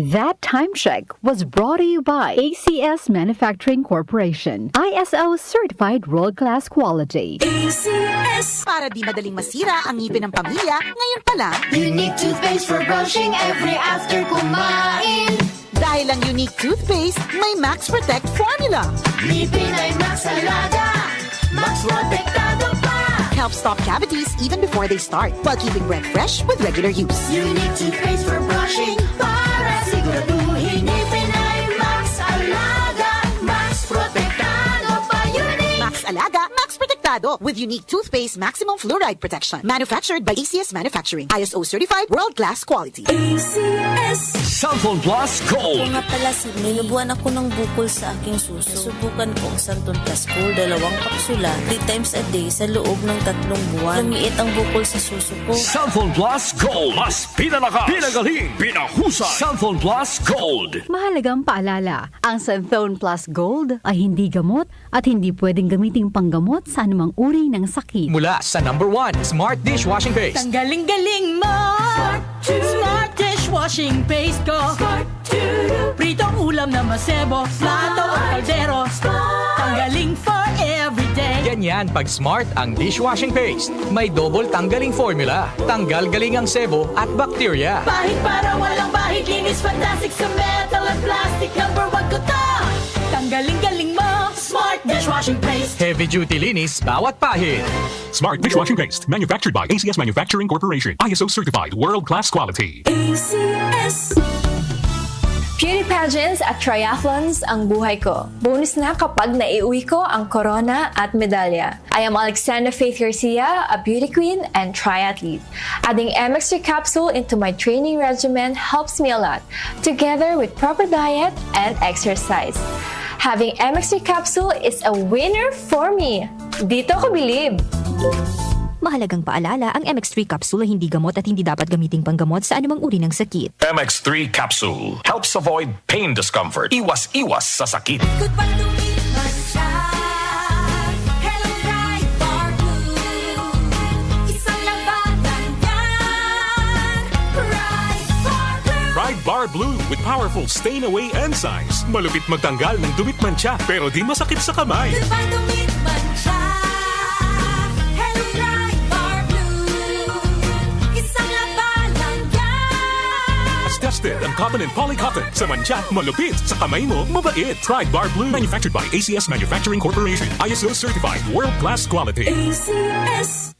That time check was brought to you by ACS Manufacturing Corporation, ISO certified world-class quality. ACS! Para di madaling masira ang ngipin ng pamilya, ngayon pa lang, Unique toothpaste for brushing every after kumain. dahil ang unique toothpaste, may Max Protect formula. Ngipin ay Max Alaga, Max Protektado pa. Helps stop cavities even before they start, while keeping breath fresh with regular use. Unique toothpaste for brushing para siguraduhin ngipin ay Max Alaga, Max Protektado pa. Unique Max Alaga, Max Protectado with unique toothpaste maximum fluoride protection. Manufactured by ACS Manufacturing. ISO certified world-class quality. ACS. Santon Plus Gold. Nga pala, sir, nilubuan ako ng bukol sa aking suso. Subukan ko ang Santon Plus Gold, 2 kapsula, 3 times a day sa loob ng 3 buwan. Lumiit ang bukol sa suso ko. Santon Plus Gold. Mas pinalakas, pinagaling, pinahusay. Santon Plus Gold. Mahalagang paalala, ang Santhone Plus Gold ay hindi gamot at hindi pwedeng gamiting panggamot sa anumang uri ng sakit. Mula sa number 1, Smart Dishwashing Paste. Ang galing-galing mo! Smart dishwashing paste ko. Pritong ulam na masebo, plato o kaldero. Tanggaling for everyday. Ganyan pag Smart ang dishwashing paste. May double tanggaling formula. Tanggal galing ang sebo at bacteria. Bahid para walang bahid, linis fantastic sa metal at plastic. Number 1 ko to! Tanggaling-galing mo! Smart dishwashing paste. Heavy duty linis bawat pahid. Smart Dishwashing Paste, manufactured by ACS Manufacturing Corporation. ISO certified world-class quality. ACS. Beauty pageants at triathlons ang buhay ko. Bonus na kapag naiuwi ko ang corona at medalya. I am Alexandra Faith Garcia, a beauty queen and triathlete. Adding MX3 capsule into my training regimen helps me a lot, together with proper diet and exercise. Having MX3 capsule is a winner for me. Dito ko believe. Mahalagang paalala, ang MX3 capsule ay hindi gamot at hindi dapat gamiting panggamot sa anumang uri ng sakit. MX3 Capsule helps avoid pain discomfort. Iwas-iwas sa sakit. Goodbye to me, Mancha. Hello, Ride Bar Blue. Isang labanan yan. Ride Bar Blue. Ride Bar Blue with powerful stain-away enzymes. Malupit magtanggal ng dumit mancha pero di masakit sa kamay. Goodbye to me, Mancha. Hello, Ride Bar Blue. Isang labanan yan. As tested ang cotton and polycotton. Sa mancha, malupit. Sa kamay mo, mabait. Ride Bar Blue, manufactured by ACS Manufacturing Corporation. ISO certified world-class quality. ACS.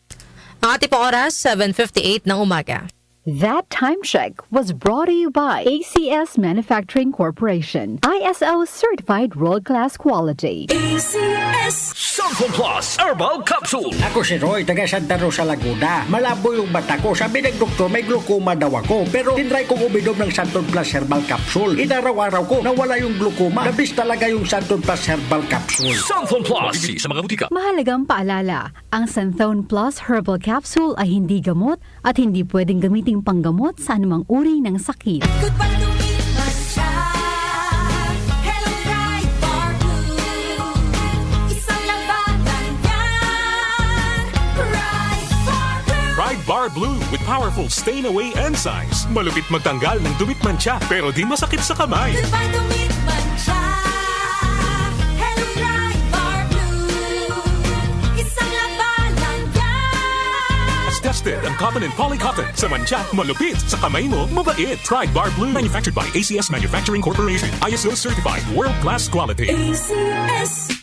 Ang ating pong oras, 7:58 ng umaga. That time check was brought to you by ACS Manufacturing Corporation, ISO certified world-class quality. ACS. Santon Plus Herbal Capsule. Ako si Roy, taga Santa Rosa, Laguna. Malabo yung mata ko. Sabi ng doktor, may glaucoma daw ako. Pero tinry kong uminom ng Santon Plus Herbal Capsule. Inaraw-araw ko, nawala yung glaucoma. Nabis talaga yung Santon Plus Herbal Capsule. Santon Plus. Mabibili sa mga butika. Mahalagang paalala, ang Santhone Plus Herbal Capsule ay hindi gamot at hindi pwedeng gamiting panggamot sa anumang uri ng sakit. Goodbye to me, Mancha. Hello, Ride Bar Blue. Isang labanan yan. Ride Bar Blue. Ride Bar Blue with powerful stain-away enzymes. Malupit magtanggal ng dumit mancha pero di masakit sa kamay. Goodbye to me, Mancha. Hello, Ride Bar Blue. Isang labanan yan. As tested ang cotton and polycotton. Sa mancha, malupit. Sa kamay mo, mabait. Ride Bar Blue, manufactured by ACS Manufacturing Corporation. ISO certified world-class quality. ACS.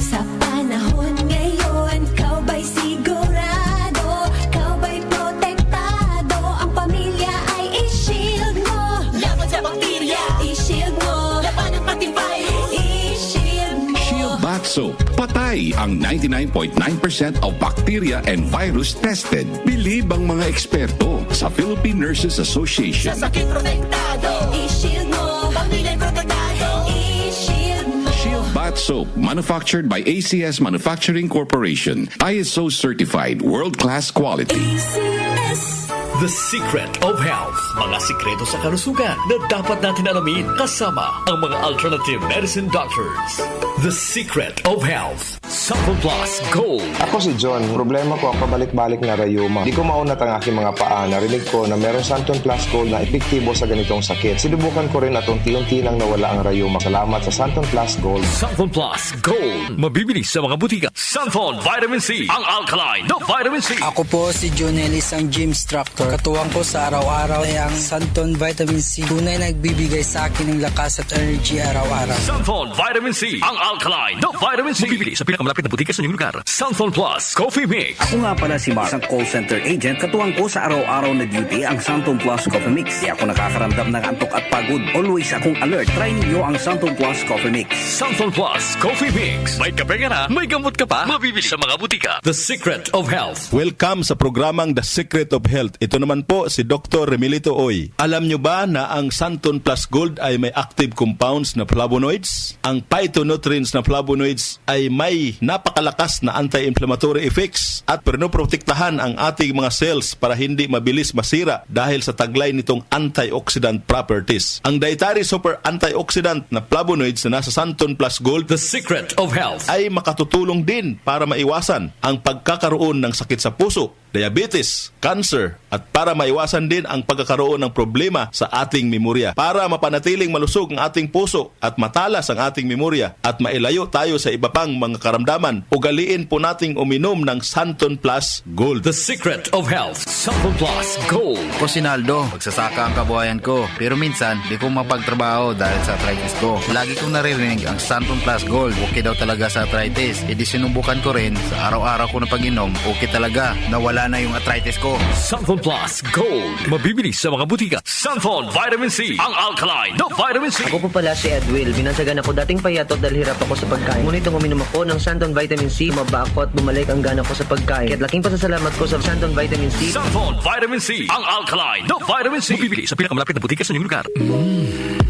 Sa panahon ngayon, kau ba'y sigurado? Kau ba'y protektado? Ang pamilya ay i-shield mo. Laban sa bakterya. I-shield mo. Laban ng pati virus. I-shield mo. Shield Bath Soap. Patay ang 99.9% of bacteria and virus tested. Believe ang mga eksperto sa Philippine Nurses Association. Sa sakit protektado. I-shield mo. Pamilya protektado. I-shield mo. Shield Bath Soap, manufactured by ACS Manufacturing Corporation. ISO certified world-class quality. ACS. The Secret of Health. Mga sikreto sa kalusugan na dapat natin alamin kasama ang mga alternative medicine doctors. The Secret of Health. Santon Plus Gold. Ako si John. Problema ko ang pabalik-balik na rayuma. Di ko maunat ang aking mga paa. Narinig ko na meron Santon Plus Gold na epektibo sa ganitong sakit. Sinubukan ko rin at unti-unti nang nawala ang rayuma. Salamat sa Santon Plus Gold. Santon Plus Gold. Mabibili sa mga butika. Santon Vitamin C. Ang alkaline na vitamin C. Ako po si John Ellis, ang gym instructor. Katuwang ko sa araw-araw ay ang Santon Vitamin C. Tunay nagbibigay sa akin ng lakas at energy araw-araw. Santon Vitamin C. Ang alkaline na vitamin C. Mabibili sa pinakamalapit na butika sa inyong lugar. Santon Plus Coffee Mix. Ako nga pala si Mark, isang call center agent. Katuwang ko sa araw-araw na duty ang Santon Plus Coffee Mix. Di ako nakakaramdam ng antok at pagod. Always akong alert. Try niyo ang Santon Plus Coffee Mix. Santon Plus Coffee Mix. May kape ka na, may gamot ka pa. Mabibili sa mga butika. The Secret of Health. Welcome sa programang The Secret of Health. Ito naman po si Dr. Remilito Oy. Alam nyo ba na ang Santon Plus Gold ay may active compounds na flavonoids? Ang phytonutrients na flavonoids ay may napakalakas na anti-inflammatory effects at pinoprotektahan ang ating mga cells para hindi mabilis masira dahil sa taglay nitong antioxidant properties. Ang dietary super antioxidant na flavonoids na nasa Santon Plus Gold, The Secret of Health, ay makatutulong din para maiwasan ang pagkakaroon ng sakit sa puso, diabetes, cancer, at para maiwasan din ang pagkakaroon ng problema sa ating memorya. Para mapanatiling malusog ang ating puso at matalas ang ating memorya at mailayo tayo sa iba pang mga karamdaman, ugaliin po nating uminom ng Santon Plus Gold. The Secret of Health. Santon Plus Gold. Ako si Naldo, magsasaka ang kabuhayan ko. Pero minsan, di ko mapagtrabaho dahil sa arthritis ko. Lagi kong naririnig ang Santon Plus Gold. Okay daw talaga sa arthritis. E di sinubukan ko rin. Sa araw-araw ko na pag-inom, okay talaga. Nawala na yung arthritis ko. Santon Plus Gold. Mabibili sa mga butika. Santon Vitamin C. Ang alkaline na vitamin C. Ako po pala si Edwil. Binansagan ako dating payatot dahil hirap ako sa pagkain. Ngunit nung uminom ako ng Santon Vitamin C, maba ako at bumalik ang gana ko sa pagkain. Kaya't laking pasasalamat ko sa Santon Vitamin C. Santon Vitamin C. Ang alkaline na vitamin C. Mabibili sa pinakamalapit na butika sa inyong lugar.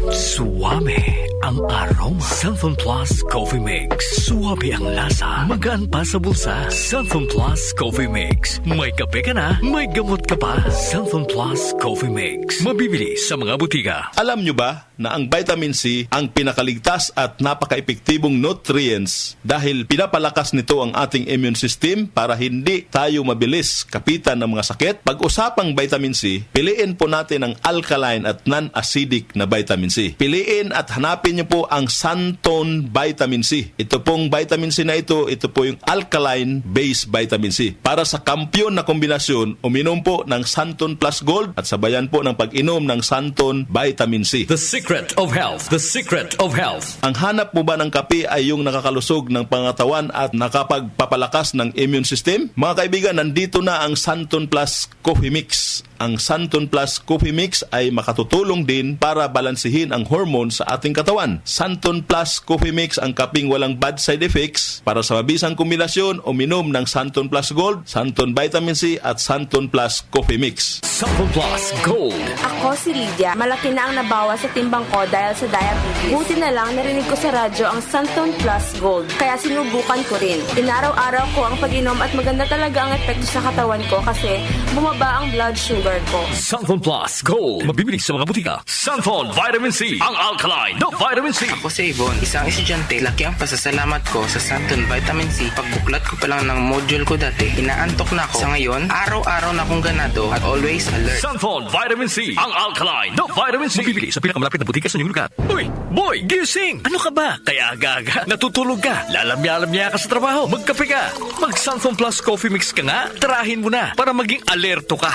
Suwame ang aroma. Santon Plus Coffee Mix. Suwabe ang lasa. Magaan pa sa bulsa. Santon Plus Coffee Mix. May kape ka na, may gamot ka pa. Santon Plus Coffee Mix. Mabibili sa mga butika. Alam nyo ba na ang vitamin C ang pinakaligtas at napaka-epektibong nutrients dahil pinapalakas nito ang ating immune system para hindi tayo mabilis kapitan ng mga sakit? Pag-usapang vitamin C, piliin po natin ang alkaline at non-acidic na vitamin C. Piliin at hanapin nyo po ang Santon Vitamin C. Ito pong vitamin C na ito po yung alkaline-based vitamin C. Para sa kampyon na kombinasyon, uminom po ng Santon Plus Gold at sabayan po ng pag-inom ng Santon Vitamin C. The Secret of Health. The Secret of Health. Ang hanap mo ba ng kape ay yung nakakalusog ng pangatawan at nakapagpapalakas ng immune system? Mga kaibigan, nandito na ang Santon Plus Coffee Mix. Ang Santon Plus Coffee Mix ay makatutulong din para balansihin ang hormones sa ating katawan. Santon Plus Coffee Mix ang kaping walang bad side effects. Para sa mabisang kombinasyon, uminom ng Santon Plus Gold, Santon Vitamin C at Santon Plus Coffee Mix. Santon Plus Gold. Ako si Lydia. Malaki na ang nabawas sa timbang ko dahil sa diabetes. Buti na lang narinig ko sa radyo ang Santon Plus Gold. Kaya sinubukan ko rin. Inaraw-araw ko ang pag-inom at maganda talaga ang epekto sa katawan ko kasi bumaba ang blood sugar ko. Santon Plus Gold. Mabibili sa mga butika. Santon Vitamin C. Ang alkaline na vitamin C. Ako si Yvonne, isang estudyante. Laki ang pasasalamat ko sa Santon Vitamin C. Pagbuklat ko pa lang ng module ko dati, inaantok na ako. Sa ngayon, araw-araw na akong ganado at always alert. Santon Vitamin C. Ang alkaline na vitamin C. Mabibili sa pinakamalapit na butika sa inyong lugar. Uy! Boy! Gising! Ano ka ba? Kaya aga-aga. Natutulog ka. Lalamya-lamya ka sa trabaho. Magkape ka. Mag Santon Plus Coffee Mix ka nga. Tarahin mo na para maging alerto ka.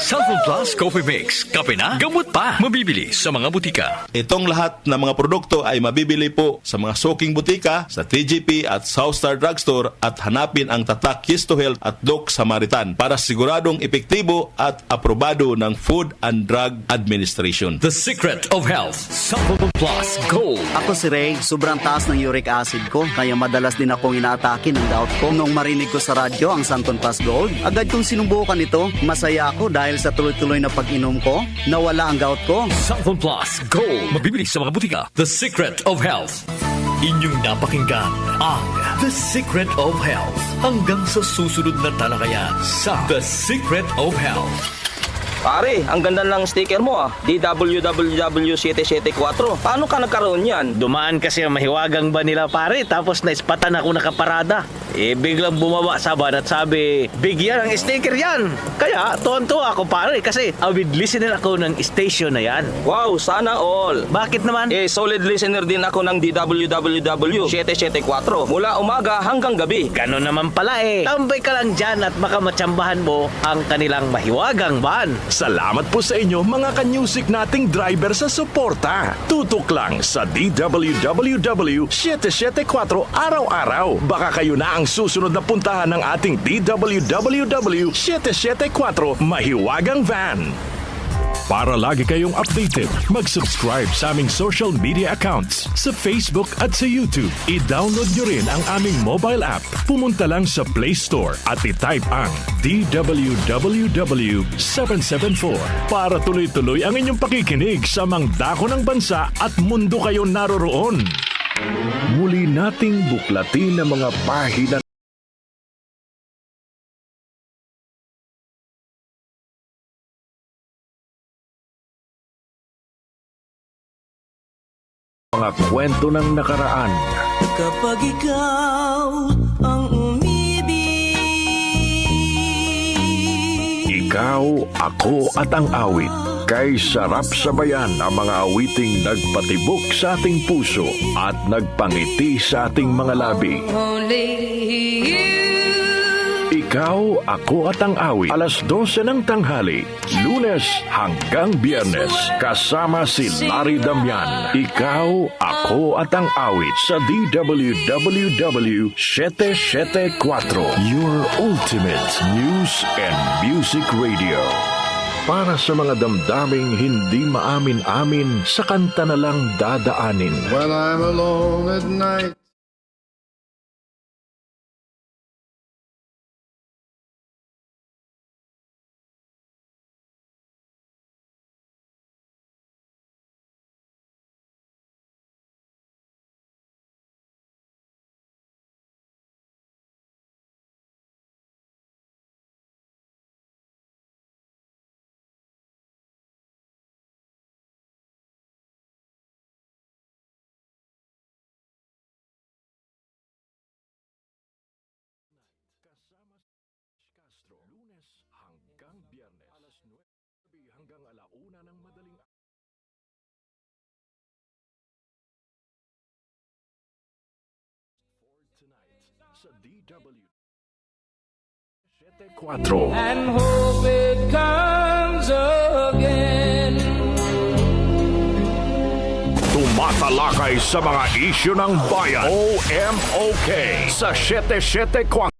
Santon Plus Coffee Mix. Kape na, gamot pa. Mabibili sa mga butika. Itong lahat ng mga produkto ay mabibili po sa mga suking butika, sa TGP at Southstar Drugstore at hanapin ang tatak Yes to Health at Doc Samaritan para siguradong epektibo at aprobado ng Food and Drug Administration. The Secret of Health. Santon Plus Gold. Ako si Ray, sobrang taas ng uric acid ko, kaya madalas din akong inaatake ng gout ko. Nung marinig ko sa radyo ang Santon Plus Gold, agad kong sinubukan ito. Masaya ako dahil sa tuloy-tuloy na pag-inom ko, nawala ang gout ko. Santon Plus Gold. Mabibili sa mga butika. The Secret of Health. Inyong napakinggan ang The Secret of Health. Hanggang sa susunod na talakayan sa The Secret of Health. Pare, ang ganda ng sticker mo ah. DWWW774. Paano ka nagkaroon yan? Dumaan kasi ang mahiwagang ba nila pare, tapos naispatan ako nakaparada. Biglang bumaba sa van at sabi, bigyan ang sticker yan. Kaya, tonto ako pare kasi avid listener ako ng station na yan. Wow, sana all. Bakit naman? Solid listener din ako ng DWWW774. Mula umaga hanggang gabi. Ganon naman pala Tambay ka lang dyan at baka matsambahan mo ang kanilang mahiwagang van. Salamat po sa inyo mga ka-music nating driver sa suporta. Tutok lang sa DWWW 774 araw-araw. Baka kayo na ang susunod na puntahan ng ating DWWW 774 mahiwagang van. Para lagi kayong updated, mag-subscribe sa aming social media accounts sa Facebook at sa YouTube. I-download nyo rin ang aming mobile app. Pumunta lang sa Play Store at i-type ang DWWW 774 para tuloy-tuloy ang inyong pakikinig sa mangdako ng bansa at mundo kayo naroroon. Muli nating buklatin ang mga pahina mga kwento ng nakaraan. Kapag ikaw ang umibig, Ikaw, ako at ang awit. Kay sarap sabayan ang mga awiting nagpatibok sa ating puso at nagpangiti sa ating mga labi. Ikaw, ako at ang awit. Alas 12 ng tanghali, Lunes hanggang Biyernes. Kasama si Larry Damian. Ikaw, ako at ang awit sa DWWW 774. Your ultimate news and music radio. Para sa mga damdaming hindi maamin-amin, sa kanta na lang dadaanin. When I'm alone at night. Lunes hanggang Biyernes. Alas 9 hanggang 1:00 ng madaling for tonight sa DW 74. and hope it comes again. Tumatalakay sa mga isyu ng bayan. OMOK sa 774.